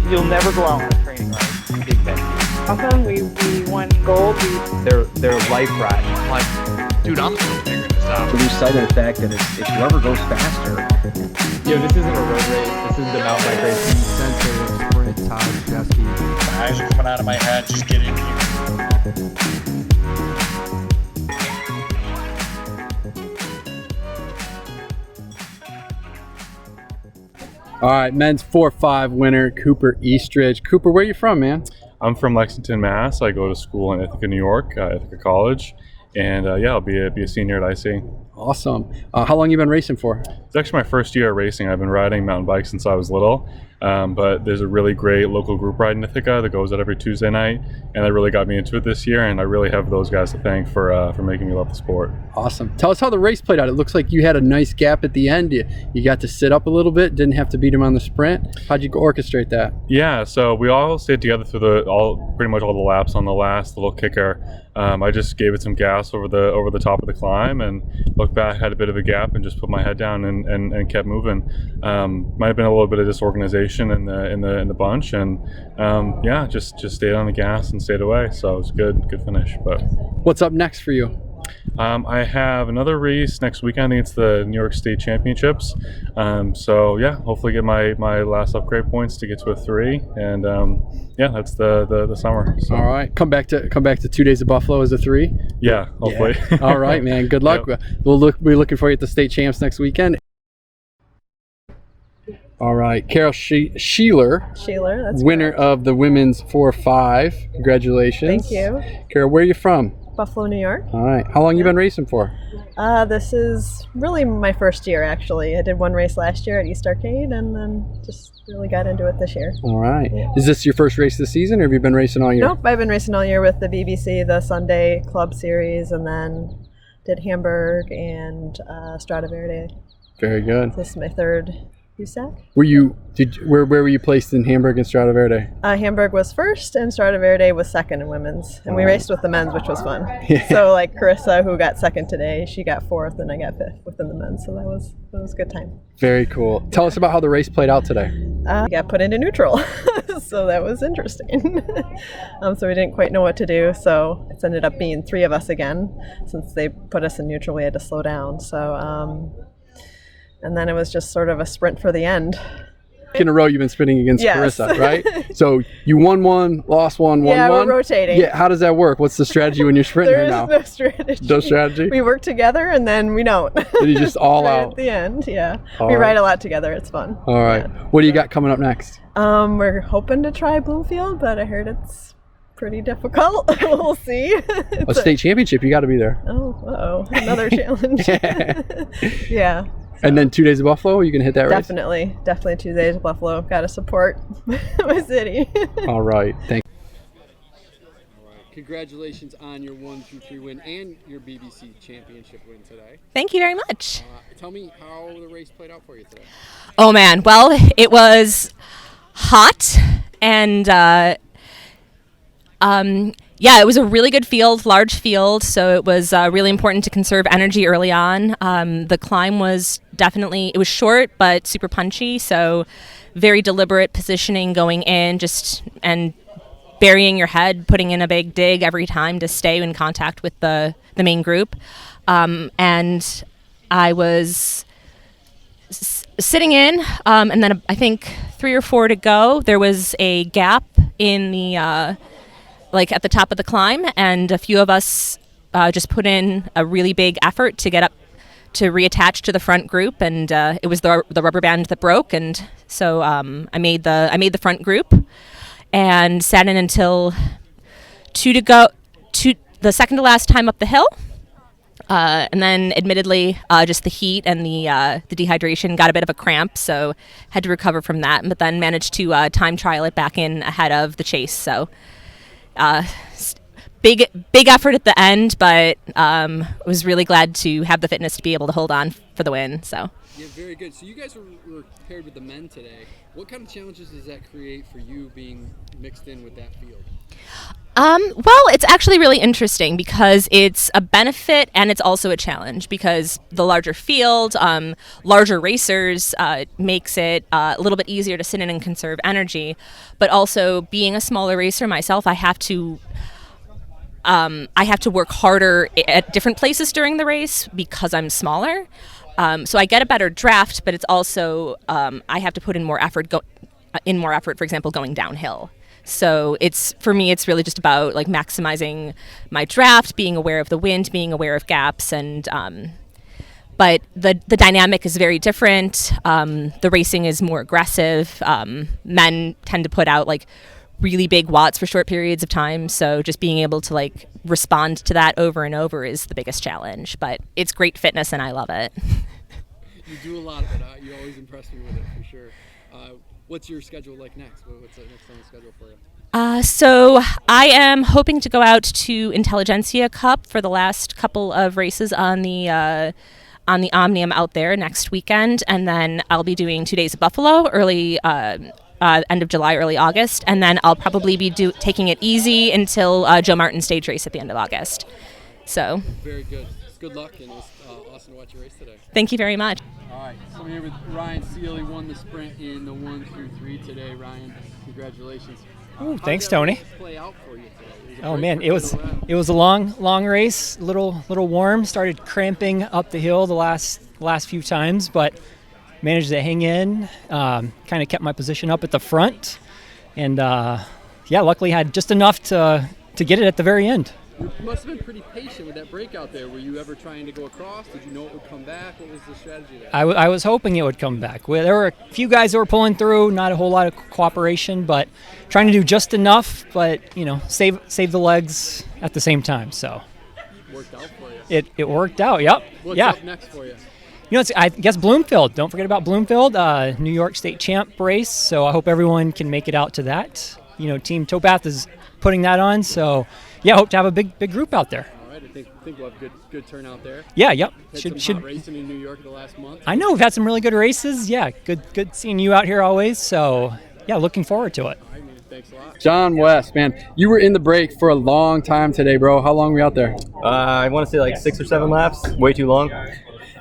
You'll never go out on a training ride. Big venue. Awesome. We won gold. They're life riding. Like, dude, I'm still figuring this out. To lose sight of the fact that it's whoever goes faster. Yo, this isn't a road race. This is the mountain bike race. Center, sprint, Todd, Jeske. My eyes are coming out of my head. Just get in here. All right, men's 4-5 winner, Cooper Eastridge. Cooper, where are you from, man? I'm from Lexington, Mass. I go to school in Ithaca, New York, Ithaca College, and yeah, I'll be a senior at IC. Awesome. How long you been racing for? It's actually my first year racing. I've been riding mountain bikes since I was little, but there's a really great local group ride in Ithaca that goes out every Tuesday night, and that really got me into it this year, and I really have those guys to thank for making me love the sport. Awesome. Tell us how the race played out. It looks like you had a nice gap at the end. You got to sit up a little bit, didn't have to beat him on the sprint. How'd you orchestrate that? Yeah, so we all stayed together through pretty much all the laps on the last little kicker. I just gave it some gas over the top of the climb and looked back, had a bit of a gap, and just put my head down and kept moving. Might have been a little bit of disorganization in the bunch, and yeah, just stayed on the gas and stayed away. So it was good finish. But what's up next for you? I have another race next weekend. I think it's the New York State Championships. So yeah, hopefully get my last upgrade points to get to a 3, and yeah, that's the summer. So. All right, come back to 2 days of Buffalo as a 3. Yeah, hopefully. Yeah. All right, man. Good luck. Yep. We'll be looking for you at the state champs next weekend. All right, Carol Schieler, that's winner correct. of the women's 4-5. Congratulations. Thank you. Carol, where are you from? Buffalo, New York. All right. How long you been racing for? This is really my first year, actually. I did one race last year at East Arcade, and then just really got into it this year. All right. Yeah. Is this your first race this season, or have you been racing all year? Nope, I've been racing all year with the BBC, the Sunday Club Series, and then did Hamburg and Strada Verde. Very good. This is my third USAC. Where were you placed in Hamburg and Strada Verde? Hamburg was first, and Strada Verde was second in women's. And we raced with the men's, which was fun. Yeah. So like Carissa, who got second today, she got fourth, and I got fifth within the men's. So that was a good time. Very cool. Tell us about how the race played out today. We got put into neutral, so that was interesting. So we didn't quite know what to do. So it's ended up being 3 of us again. Since they put us in neutral, we had to slow down. So. And then it was just sort of a sprint for the end. In a row, you've been sprinting against Yes. Carissa, right? So you won one, lost one, won yeah, one. We're rotating. Yeah, how does that work? What's the strategy when you're sprinting There is now? no strategy. No strategy? We work together and then we don't. And you just all right out. at the end, yeah. All we right. ride a lot together. It's fun. All right. Yeah. What do you got coming up next? We're hoping to try Bloomfield, but I heard it's pretty difficult. We'll see. A state championship, you got to be there. Oh, uh-oh. Another challenge. Yeah. And then 2 days of Buffalo, you can hit that race? Definitely 2 days of Buffalo. Got to support my city. All right. Thank you. All right. Congratulations on your 1-3 win and your BBC championship win today. Thank you very much. Tell me how the race played out for you today. Oh man, well, it was hot and yeah, it was a really good field, large field, so it was really important to conserve energy early on. The climb was it was short but super punchy, so very deliberate positioning going in, and burying your head, putting in a big dig every time to stay in contact with the main group. And I was sitting in, and then I think 3 or 4 to go, there was a gap in the at the top of the climb, and a few of us just put in a really big effort to get up to reattach to the front group, and it was the rubber band that broke, and so I made the front group and sat in until 2 to go, the second to last time up the hill, and then admittedly just the heat and the dehydration got a bit of a cramp, so had to recover from that, but then managed to time trial it back in ahead of the chase. So big effort at the end, but was really glad to have the fitness to be able to hold on for the win. So. Yeah, very good. So you guys were paired with the men today. What kind of challenges does that create for you being mixed in with that field? Well, it's actually really interesting because it's a benefit and it's also a challenge because the larger field, larger racers makes it a little bit easier to sit in and conserve energy. But also being a smaller racer myself, I have to work harder at different places during the race because I'm smaller. So I get a better draft, but it's also I have to put in more effort. For example, going downhill. So for me, it's really just about like maximizing my draft, being aware of the wind, being aware of gaps, and but the dynamic is very different. The racing is more aggressive. Men tend to put out like really big watts for short periods of time. So just being able to like respond to that over and over is the biggest challenge. But it's great fitness, and I love it. You do a lot of it. You always impress me with it for sure. What's your schedule like next? What's next on the schedule for you? So I am hoping to go out to Intelligentsia Cup for the last couple of races on the Omnium out there next weekend, and then I'll be doing 2 days of Buffalo early end of July, early August, and then I'll probably be taking it easy until Joe Martin stage race at the end of August. So very good. Good luck, and it was awesome to watch your race today. Thank you very much. All right, so I'm here with Ryan Schieler. He won the sprint in the 1 through 3 today. Ryan, congratulations. Ooh, thanks, Tony. Play out for you today? Oh man, it was a long race. Little warm. Started cramping up the hill the last few times, but managed to hang in. Kind of kept my position up at the front, and luckily had just enough to get it at the very end. You must have been pretty patient with that breakout there. Were you ever trying to go across? Did you know it would come back? What was the strategy there? I was hoping it would come back. There were a few guys that were pulling through, not a whole lot of cooperation, but trying to do just enough, but save the legs at the same time. So worked out for you. It worked out. Yep. What's up next for you? It's I guess Bloomfield. Don't forget about Bloomfield, New York State champ race. So I hope everyone can make it out to that. Team Towpath is putting that on. So yeah, hope to have a big group out there. All right, I think we'll have good turnout there. Yeah, yep. Had some hot racing in New York the last month. I know we've had some really good races. Yeah, good seeing you out here always. So yeah, looking forward to it. All right, man. Thanks a lot. John West, man, you were in the break for a long time today, bro. How long were you out there? I want to say like 6 or 7 laps. Way too long.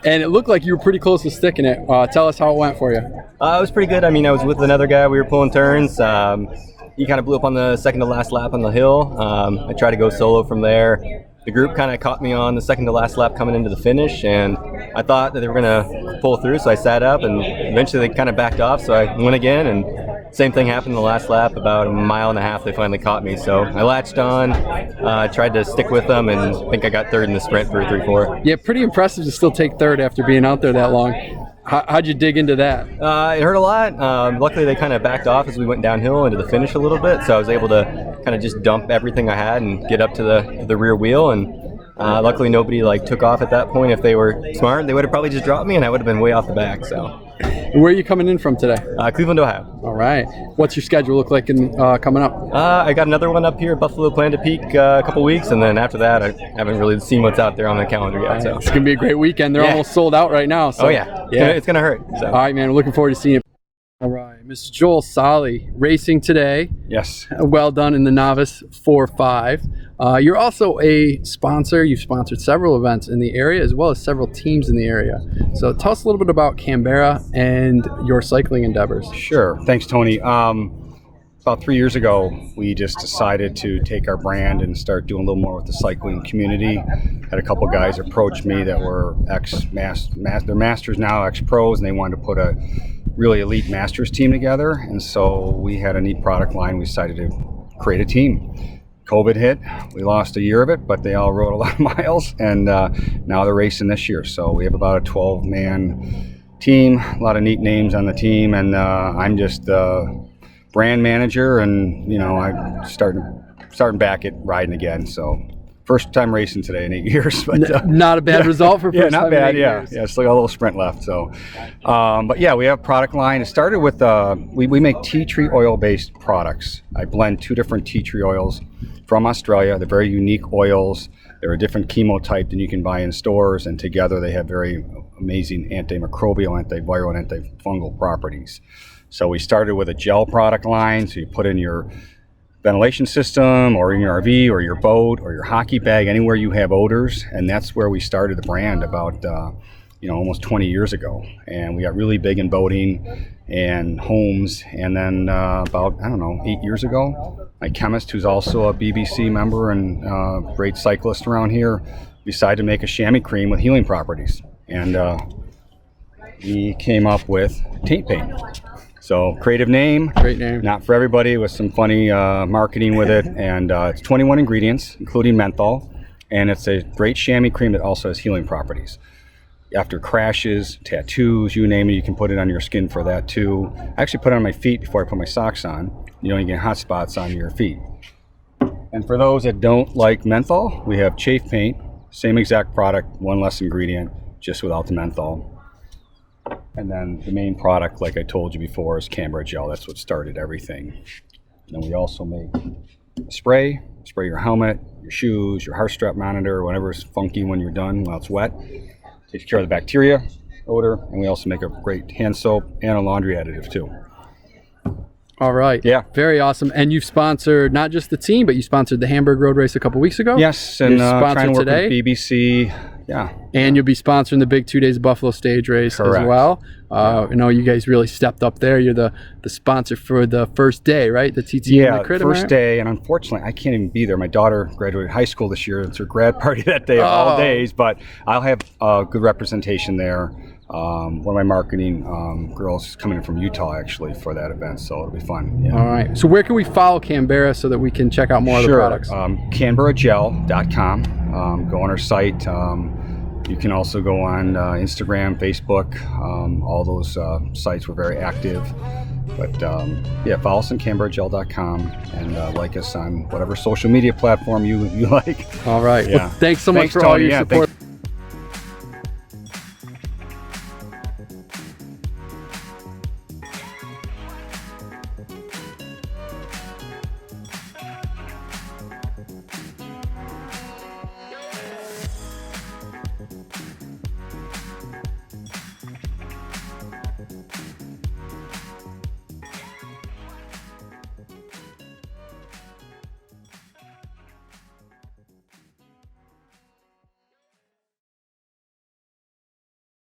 And it looked like you were pretty close to sticking it. Tell us how it went for you. It was pretty good. I mean, I was with another guy. We were pulling turns. He kind of blew up on the second to last lap on the hill. I tried to go solo from there. The group kind of caught me on the second to last lap coming into the finish, and I thought that they were going to pull through, so I sat up, and eventually they kind of backed off, so I went again, and same thing happened in the last lap. About a mile and a half, they finally caught me, so I latched on, tried to stick with them, and I think I got third in the sprint for 3-4. Yeah, pretty impressive to still take third after being out there that long. How'd you dig into that? It hurt a lot. Luckily, they kind of backed off as we went downhill into the finish a little bit, so I was able to kind of just dump everything I had and get up to the rear wheel. And luckily, nobody took off at that point. If they were smart, they would have probably just dropped me, and I would have been way off the back. So. Where are you coming in from today? Cleveland, Ohio. All right. What's your schedule look like coming up? I got another one up here at Buffalo, planned to peak a couple weeks, and then after that, I haven't really seen what's out there on the calendar yet. So it's gonna be a great weekend. They're almost sold out right now. So. Oh yeah, it's gonna hurt. So. All right, man. We're looking forward to seeing it. All right, Mr. Joel Solly racing today. Yes. Well done in the novice 4-5. You're also a sponsor. You've sponsored several events in the area as well as several teams in the area. So tell us a little bit about Canberra and your cycling endeavors. Sure. Thanks, Tony. About 3 years ago, we just decided to take our brand and start doing a little more with the cycling community. Had a couple guys approach me that were they're masters now, ex-pros, and they wanted to put a really elite masters team together. And so we had a neat product line. We decided to create a team. COVID hit. We lost a year of it, but they all rode a lot of miles, and now they're racing this year. So we have about a 12-man team, a lot of neat names on the team, and I'm just brand manager, and I'm starting back at riding again. So First time racing today in 8 years. But, not a bad result for first not time bad. in 8 Yeah, years. yeah. Still got a little sprint left. So, but yeah, we have a product line. It started with we make tea tree oil based products. I blend 2 different tea tree oils from Australia. They're very unique oils. They're a different chemotype than you can buy in stores, and together they have very amazing antimicrobial, antiviral, and antifungal properties. So we started with a gel product line. So you put in your ventilation system or in your RV or your boat or your hockey bag, anywhere you have odors. And that's where we started the brand about, almost 20 years ago. And we got really big in boating and homes. And then about, 8 years ago, my chemist, who's also a BBC member and great cyclist around here, decided to make a chamois cream with healing properties. And we came up with taint paint. So creative name, Great name. not for everybody, with some funny marketing with it. And it's 21 ingredients, including menthol. And it's a great chamois cream that also has healing properties. After crashes, tattoos, you name it, you can put it on your skin for that too. I actually put it on my feet before I put my socks on. You don't get hot spots on your feet. And for those that don't like menthol, we have chafe paint, same exact product, one less ingredient, just without the menthol. And then the main product, like I told you before, is Kanberra gel. That's what started everything. And then we also make a spray your helmet, your shoes, your heart strap monitor, whatever's funky when you're done while it's wet. Takes care of the bacteria, odor, and we also make a great hand soap and a laundry additive too. All right. Yeah. Very awesome. And you've sponsored not just the team, but you sponsored the Hamburg Road Race a couple weeks ago. Yes, and You're trying to work today. with BBC. Yeah. And you'll be sponsoring the big 2 days of Buffalo Stage Race Correct. as well. I know you guys really stepped up there. You're the sponsor for the first day, right? The TT and Yeah, the Crit first Event? day, and unfortunately, I can't even be there. My daughter graduated high school this year. It's her grad party that day of all days, but I'll have good representation there. One of my marketing girls is coming in from Utah, actually, for that event, so it'll be fun. Yeah. All right. So where can we follow Canberra so that we can check out more of the products? CanberraGel.com. Go on our site. You can also go on Instagram, Facebook, all those sites. We're very active. But follow us on CanberraGel.com and like us on whatever social media platform you like. All right. Yeah. Well, thanks so much for all Tony. your Yeah, support.